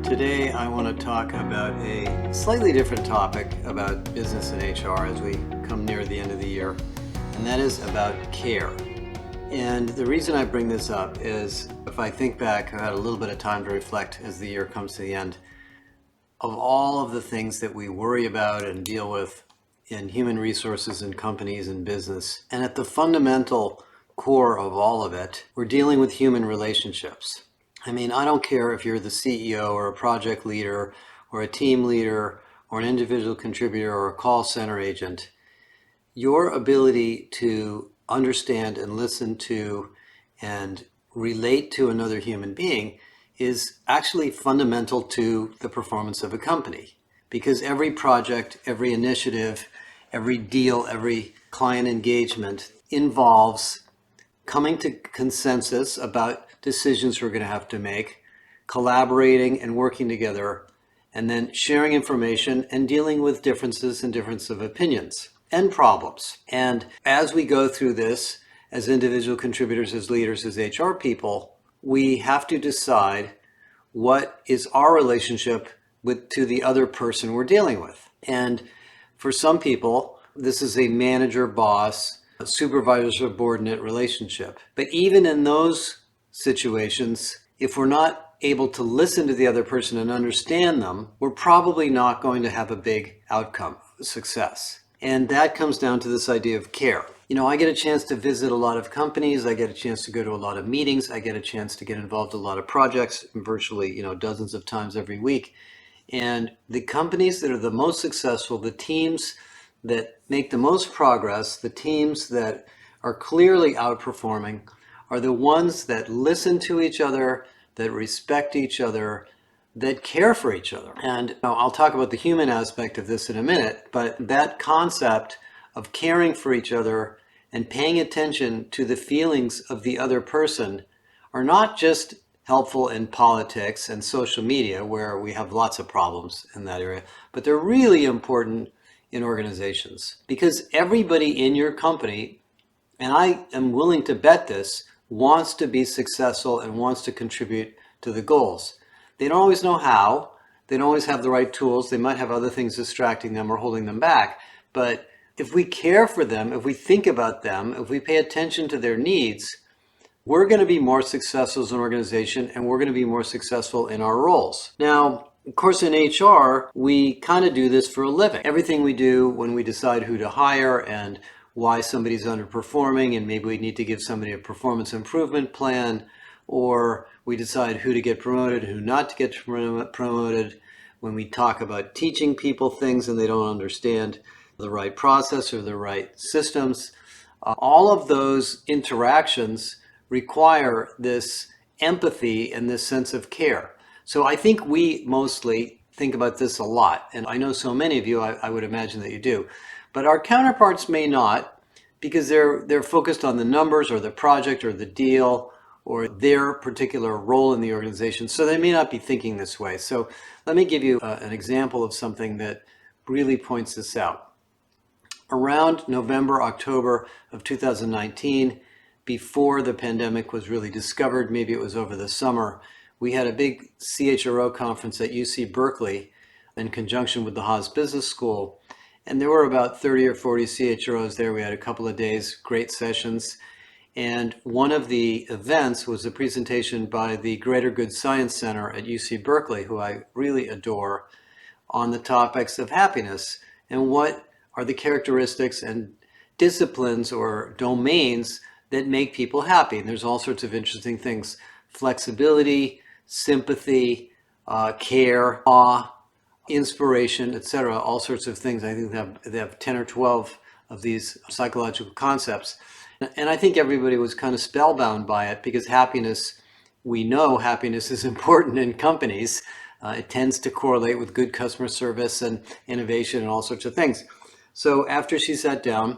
Today I want to talk about a slightly different topic about business and HR as we come near the end of the year, and that is about care. And the reason I bring this up is if I think back, I've had a little bit of time to reflect as the year comes to the end, of all of the things that we worry about and deal with in human resources and companies and business. And at the fundamental core of all of it, we're dealing with human relationships. I mean, I don't care if you're the CEO or a project leader or a team leader or an individual contributor or a call center agent. Your ability to understand and listen to and relate to another human being is actually fundamental to the performance of a company. Because every project, every initiative, every deal, every client engagement involves coming to consensus about decisions we're going to have to make, collaborating and working together, and then sharing information and dealing with differences and difference of opinions and problems. And as we go through this, as individual contributors, as leaders, as HR people, we have to decide what is our relationship to the other person we're dealing with. And for some people, this is a manager-boss, supervisor-subordinate relationship. But even in those situations, if we're not able to listen to the other person and understand them, we're probably not going to have a big outcome, success. And that comes down to this idea of care. You know, I get a chance to visit a lot of companies. I get a chance to go to a lot of meetings. I get a chance to get involved in a lot of projects, virtually, dozens of times every week. And the companies that are the most successful, the teams that make the most progress, the teams that are clearly outperforming, are the ones that listen to each other, that respect each other, that care for each other. And I'll talk about the human aspect of this in a minute, but that concept of caring for each other and paying attention to the feelings of the other person are not just helpful in politics and social media, where we have lots of problems in that area, but they're really important in organizations. Because everybody in your company, and I am willing to bet this, wants to be successful and wants to contribute to the goals. They don't always know how. They don't always have the right tools. They might have other things distracting them or holding them back. But if we care for them, if we think about them, if we pay attention to their needs, we're going to be more successful as an organization, and we're going to be more successful in our roles. Now, of course, in HR, we kind of do this for a living. Everything we do when we decide who to hire and why somebody's underperforming, and maybe we need to give somebody a performance improvement plan, or we decide who to get promoted, who not to get promoted, when we talk about teaching people things and they don't understand the right process or the right systems. All of those interactions require this empathy and this sense of care. So I think we mostly think about this a lot, and I know so many of you, I would imagine that you do. But our counterparts may not, because they're focused on the numbers or the project or the deal or their particular role in the organization. So they may not be thinking this way. So let me give you an example of something that really points this out. Around November, October of 2019, before the pandemic was really discovered, maybe it was over the summer, we had a big CHRO conference at UC Berkeley in conjunction with the Haas Business School. And there were about 30 or 40 CHROs there. We had a couple of days, great sessions. And one of the events was a presentation by the Greater Good Science Center at UC Berkeley, who I really adore, on the topics of happiness and what are the characteristics and disciplines or domains that make people happy. And there's all sorts of interesting things: flexibility, sympathy, care, awe, inspiration, etc., all sorts of things. I think they have 10 or 12 of these psychological concepts. And I think everybody was kind of spellbound by it, because happiness, we know happiness is important in companies. It tends to correlate with good customer service and innovation and all sorts of things. So after she sat down,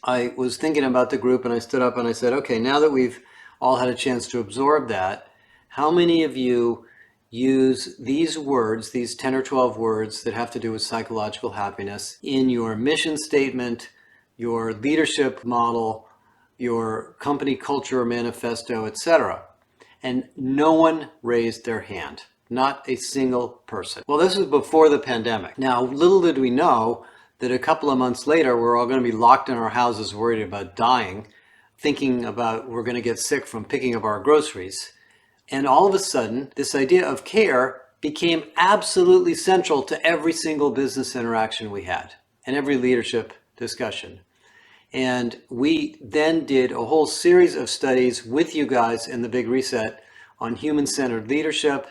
I was thinking about the group, and I stood up and I said, okay, now that we've all had a chance to absorb that, how many of you use these words, these 10 or 12 words that have to do with psychological happiness, in your mission statement, your leadership model, your company culture manifesto, etc. And no one raised their hand, not a single person. Well, this was before the pandemic. Now, little did we know that a couple of months later, we're all going to be locked in our houses worried about dying, thinking about we're going to get sick from picking up our groceries. And all of a sudden, this idea of care became absolutely central to every single business interaction we had and every leadership discussion. And we then did a whole series of studies with you guys in the Big Reset on human-centered leadership,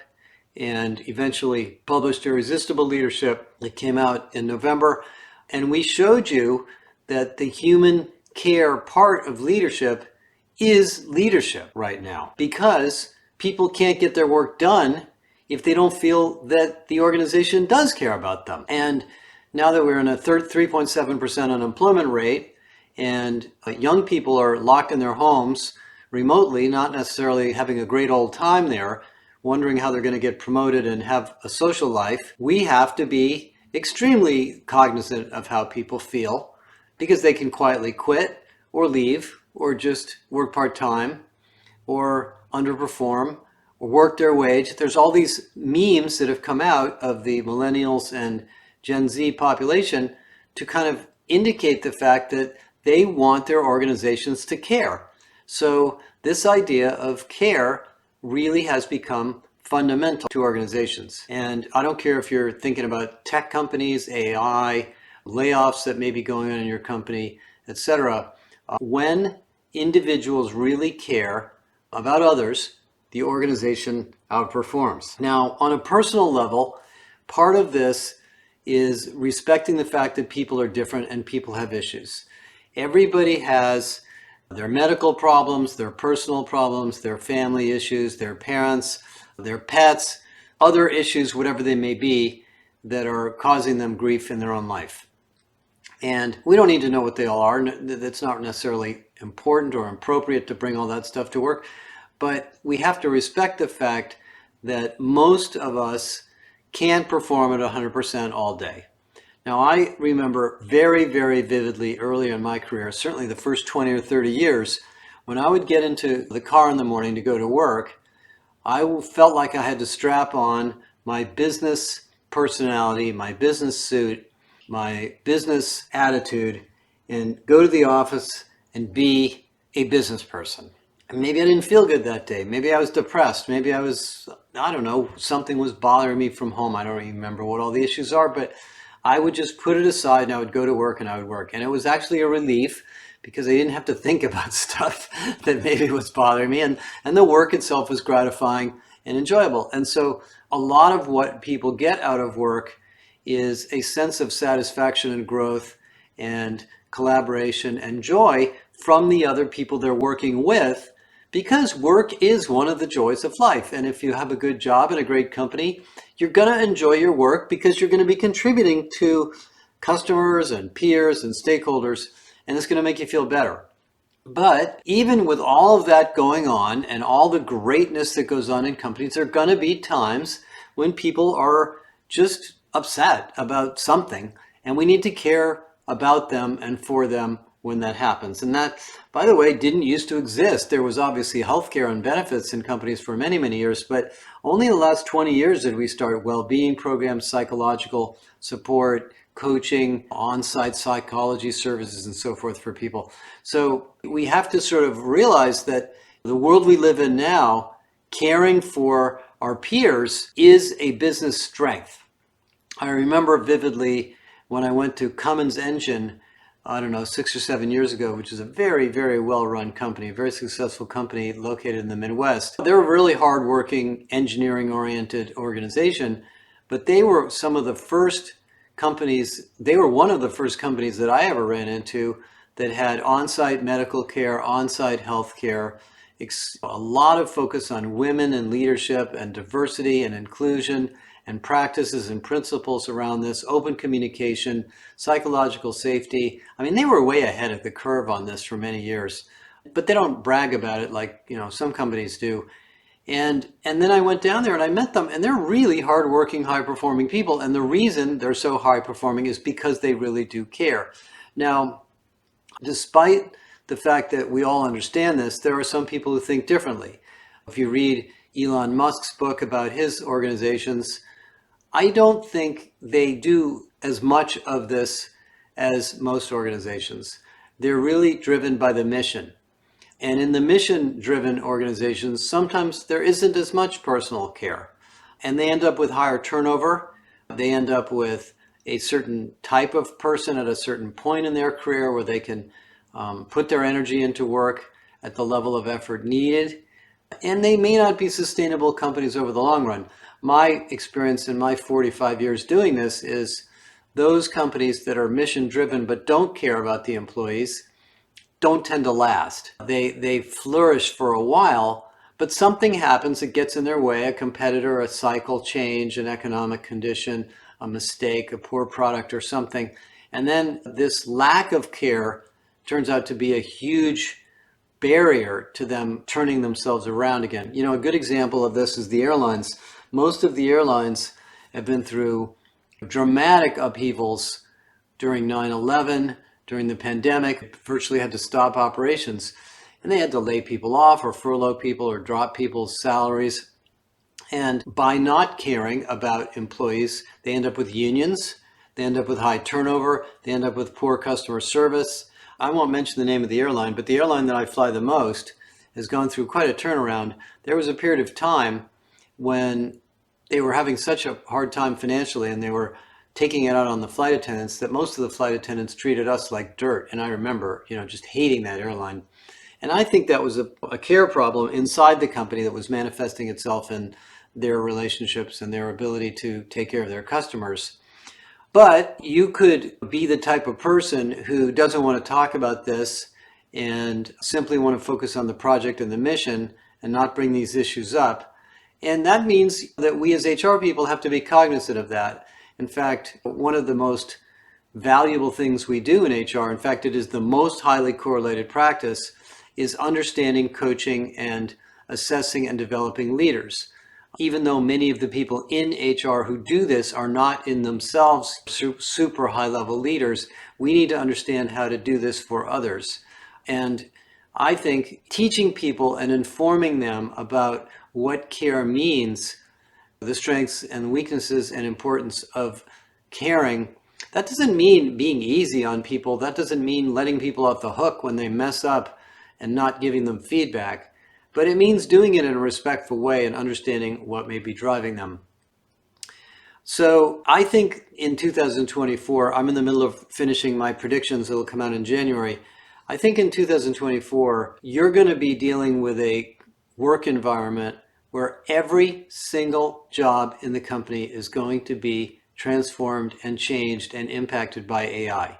and eventually published Irresistible Leadership that came out in November. And we showed you that the human care part of leadership is leadership right now, because people can't get their work done if they don't feel that the organization does care about them. And now that we're in a 3.7% unemployment rate, and young people are locked in their homes remotely, not necessarily having a great old time there, wondering how they're going to get promoted and have a social life, we have to be extremely cognizant of how people feel, because they can quietly quit or leave or just work part-time or underperform or work their wage. There's all these memes that have come out of the millennials and Gen Z population to kind of indicate the fact that they want their organizations to care. So this idea of care really has become fundamental to organizations. And I don't care if you're thinking about tech companies, AI, layoffs that may be going on in your company, etc. When individuals really care about others, the organization outperforms. Now, on a personal level, part of this is respecting the fact that people are different and people have issues. Everybody has their medical problems, their personal problems, their family issues, their parents, their pets, other issues, whatever they may be, that are causing them grief in their own life. And we don't need to know what they all are. That's not necessarily important or appropriate to bring all that stuff to work. But we have to respect the fact that most of us can't perform at 100% all day. Now, I remember very, very vividly early in my career, certainly the first 20 or 30 years, when I would get into the car in the morning to go to work, I felt like I had to strap on my business personality, my business suit, my business attitude, and go to the office and be a business person. And maybe I didn't feel good that day. Maybe I was depressed. Maybe I don't know, something was bothering me from home. I don't even remember what all the issues are, but I would just put it aside and I would go to work and I would work. And it was actually a relief, because I didn't have to think about stuff that maybe was bothering me. And the work itself was gratifying and enjoyable. And so a lot of what people get out of work is a sense of satisfaction and growth and collaboration and joy from the other people they're working with, because work is one of the joys of life. And if you have a good job and a great company, you're going to enjoy your work because you're going to be contributing to customers and peers and stakeholders, and it's going to make you feel better. But even with all of that going on and all the greatness that goes on in companies, there are going to be times when people are just upset about something, and we need to care about them and for them when that happens. And that, by the way, didn't used to exist. There was obviously healthcare and benefits in companies for many, many years, but only in the last 20 years did we start well-being programs, psychological support, coaching, on-site psychology services, and so forth for people. So we have to sort of realize that the world we live in now, caring for our peers is a business strength. I remember vividly when I went to Cummins Engine, I don't know, 6 or 7 years ago, which is a very, very well-run company, a very successful company located in the Midwest. They're a really hard-working, engineering-oriented organization, but they were some of the first companies, they were one of the first companies that I ever ran into that had on-site medical care, on-site health care, a lot of focus on women and leadership and diversity and inclusion and practices and principles around this, open communication, psychological safety. I mean, they were way ahead of the curve on this for many years, but they don't brag about it like, some companies do. And then I went down there and I met them, and they're really hardworking, high-performing people. And the reason they're so high-performing is because they really do care. Now, despite the fact that we all understand this, there are some people who think differently. If you read Elon Musk's book about his organizations, I don't think they do as much of this as most organizations. They're really driven by the mission. And in the mission-driven organizations, sometimes there isn't as much personal care. And they end up with higher turnover. They end up with a certain type of person at a certain point in their career where they can put their energy into work at the level of effort needed. And they may not be sustainable companies over the long run. My experience in my 45 years doing this is those companies that are mission driven but don't care about the employees don't tend to last. They flourish for a while, but something happens that gets in their way, a competitor, a cycle change, an economic condition, a mistake, a poor product or something. And then this lack of care turns out to be a huge barrier to them turning themselves around again. You know, a good example of this is the airlines. Most of the airlines have been through dramatic upheavals during 9/11, during the pandemic, virtually had to stop operations. And they had to lay people off or furlough people or drop people's salaries. And by not caring about employees, they end up with unions, they end up with high turnover, they end up with poor customer service. I won't mention the name of the airline, but the airline that I fly the most has gone through quite a turnaround. There was a period of time when they were having such a hard time financially and they were taking it out on the flight attendants that most of the flight attendants treated us like dirt. And I remember, just hating that airline. And I think that was a care problem inside the company that was manifesting itself in their relationships and their ability to take care of their customers. But you could be the type of person who doesn't want to talk about this and simply want to focus on the project and the mission and not bring these issues up. And that means that we as HR people have to be cognizant of that. In fact, one of the most valuable things we do in HR, in fact, it is the most highly correlated practice, is understanding, coaching, and assessing and developing leaders. Even though many of the people in HR who do this are not in themselves super high-level leaders, we need to understand how to do this for others. And I think teaching people and informing them about what care means, the strengths and weaknesses and importance of caring, that doesn't mean being easy on people. That doesn't mean letting people off the hook when they mess up and not giving them feedback. But it means doing it in a respectful way and understanding what may be driving them. So I think in 2024, I'm in the middle of finishing my predictions that will come out in January. I think in 2024, you're going to be dealing with a work environment where every single job in the company is going to be transformed and changed and impacted by AI.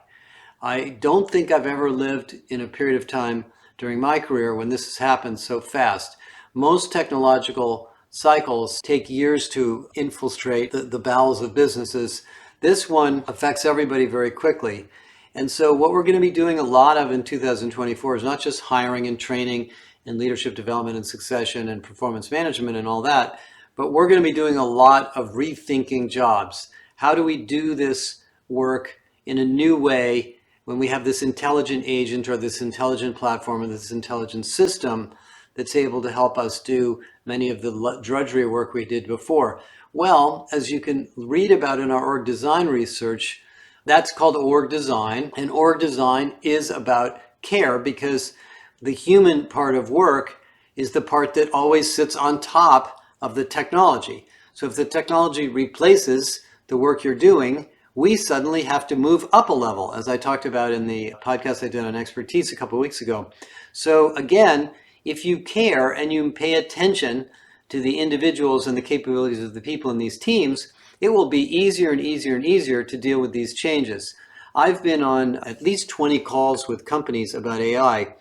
I don't think I've ever lived in a period of time during my career when this has happened so fast. Most technological cycles take years to infiltrate the bowels of businesses. This one affects everybody very quickly. And so what we're going to be doing a lot of in 2024 is not just hiring and training and leadership development and succession and performance management and all that, but we're going to be doing a lot of rethinking jobs. How do we do this work in a new way when we have this intelligent agent or this intelligent platform or this intelligent system that's able to help us do many of the drudgery work we did before? Well, as you can read about in our org design research, that's called org design. And org design is about care because the human part of work is the part that always sits on top of the technology. So if the technology replaces the work you're doing, we suddenly have to move up a level, as I talked about in the podcast I did on expertise a couple of weeks ago. So again, if you care and you pay attention to the individuals and the capabilities of the people in these teams, it will be easier and easier and easier to deal with these changes. I've been on at least 20 calls with companies about AI,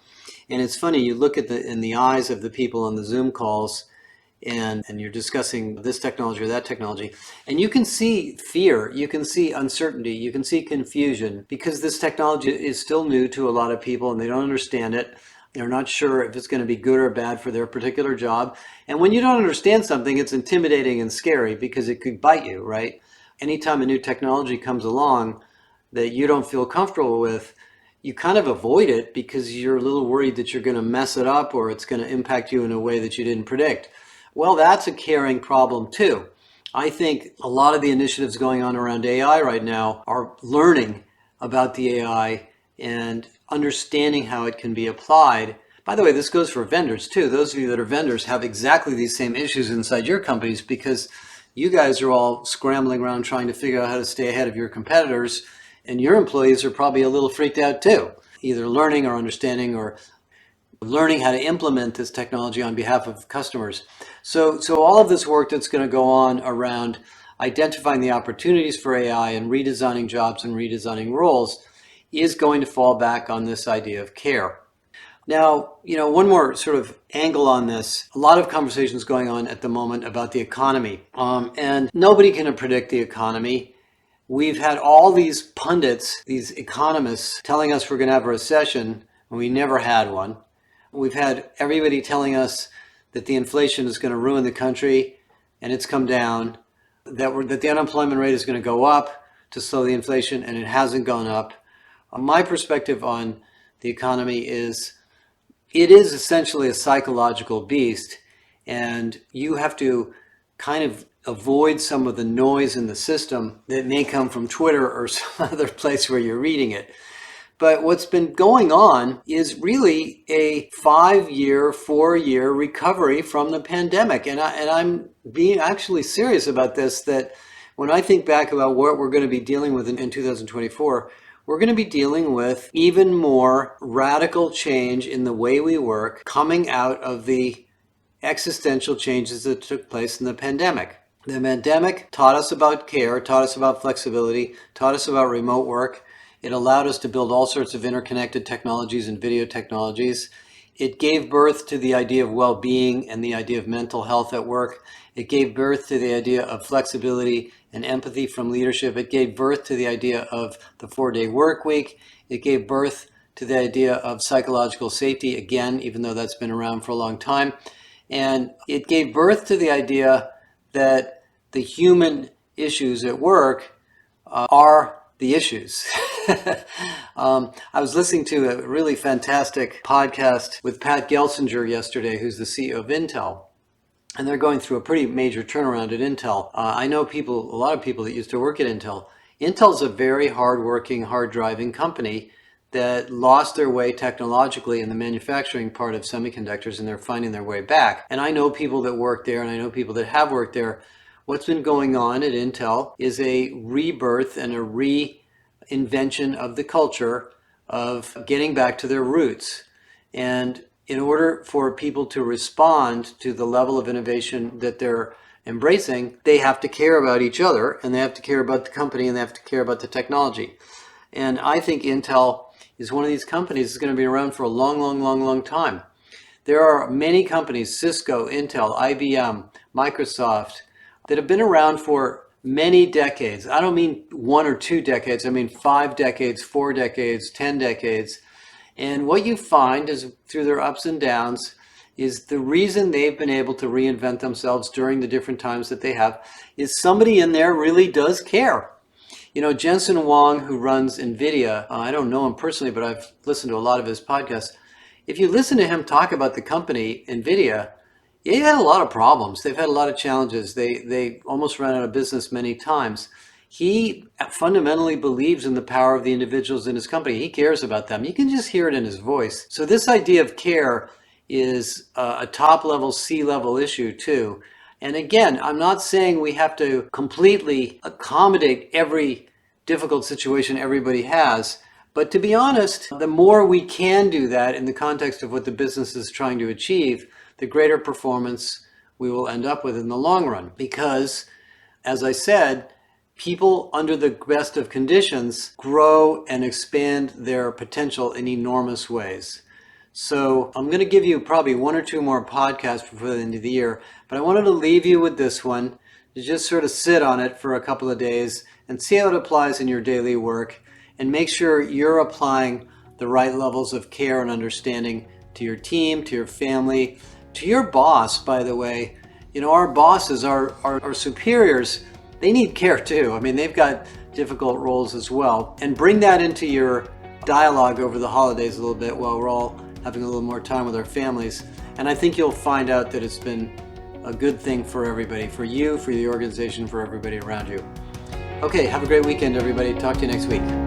and it's funny, you look at in the eyes of the people on the Zoom calls and you're discussing this technology or that technology, and you can see fear, you can see uncertainty, you can see confusion because this technology is still new to a lot of people and they don't understand it. They're not sure if it's going to be good or bad for their particular job. And when you don't understand something, it's intimidating and scary because it could bite you, right? Anytime a new technology comes along that you don't feel comfortable with, you kind of avoid it because you're a little worried that you're going to mess it up or it's going to impact you in a way that you didn't predict. Well, that's a caring problem too. I think a lot of the initiatives going on around AI right now are learning about the AI and understanding how it can be applied. By the way, this goes for vendors too. Those of you that are vendors have exactly these same issues inside your companies because you guys are all scrambling around trying to figure out how to stay ahead of your competitors, and your employees are probably a little freaked out too, either learning or understanding or learning how to implement this technology on behalf of customers. So all of this work that's going to go on around identifying the opportunities for AI and redesigning jobs and redesigning roles is going to fall back on this idea of care. Now, one more sort of angle on this. A lot of conversations going on at the moment about the economy, and nobody can predict the economy. We've had all these pundits, these economists telling us we're going to have a recession, and we never had one. We've had everybody telling us that the inflation is going to ruin the country, and it's come down, that the unemployment rate is going to go up to slow the inflation, and it hasn't gone up. My perspective on the economy is it is essentially a psychological beast, and you have to kind of avoid some of the noise in the system that may come from Twitter or some other place where you're reading it. But what's been going on is really a 5-year, 4-year recovery from the pandemic. And I'm being actually serious about this, that when I think back about what we're going to be dealing with in 2024, we're going to be dealing with even more radical change in the way we work coming out of the existential changes that took place in the pandemic. The pandemic taught us about care, taught us about flexibility, taught us about remote work. It allowed us to build all sorts of interconnected technologies and video technologies. It gave birth to the idea of well-being and the idea of mental health at work. It gave birth to the idea of flexibility and empathy from leadership. It gave birth to the idea of the 4-day work week. It gave birth to the idea of psychological safety, again, even though that's been around for a long time. And it gave birth to the idea that the human issues at work are the issues. I was listening to a really fantastic podcast with Pat Gelsinger yesterday, who's the CEO of Intel. And they're going through a pretty major turnaround at Intel. I know a lot of people that used to work at Intel. Intel's a very hard-working, hard-driving company that lost their way technologically in the manufacturing part of semiconductors, and they're finding their way back. And I know people that work there, and I know people that have worked there. What's been going on at Intel is a rebirth and a reinvention of the culture of getting back to their roots. And in order for people to respond to the level of innovation that they're embracing, they have to care about each other, and they have to care about the company, and they have to care about the technology. And I think Intel is one of these companies that's going to be around for a long time. There are many companies, Cisco, Intel, IBM, Microsoft, that have been around for many decades. I don't mean 1 or 2 decades. I mean 5 decades, 4 decades, 10 decades. And what you find is through their ups and downs is the reason they've been able to reinvent themselves during the different times that they have is somebody in there really does care. Jensen Huang, who runs NVIDIA, I don't know him personally, but I've listened to a lot of his podcasts. If you listen to him talk about the company, NVIDIA, he had a lot of problems. They've had a lot of challenges. They almost ran out of business many times. He fundamentally believes in the power of the individuals in his company. He cares about them. You can just hear it in his voice. So this idea of care is a top-level, C-level issue too. And again, I'm not saying we have to completely accommodate every difficult situation everybody has. But to be honest, the more we can do that in the context of what the business is trying to achieve, the greater performance we will end up with in the long run. Because, as I said, people under the best of conditions grow and expand their potential in enormous ways. So I'm going to give you probably 1 or 2 more podcasts before the end of the year, but I wanted to leave you with this one to just sort of sit on it for a couple of days and see how it applies in your daily work, and make sure you're applying the right levels of care and understanding to your team, to your family, to your boss, by the way. Our bosses, our superiors, they need care too. I mean, they've got difficult roles as well. And bring that into your dialogue over the holidays a little bit while we're all having a little more time with our families. And I think you'll find out that it's been a good thing for everybody, for you, for the organization, for everybody around you. Okay, have a great weekend, everybody. Talk to you next week.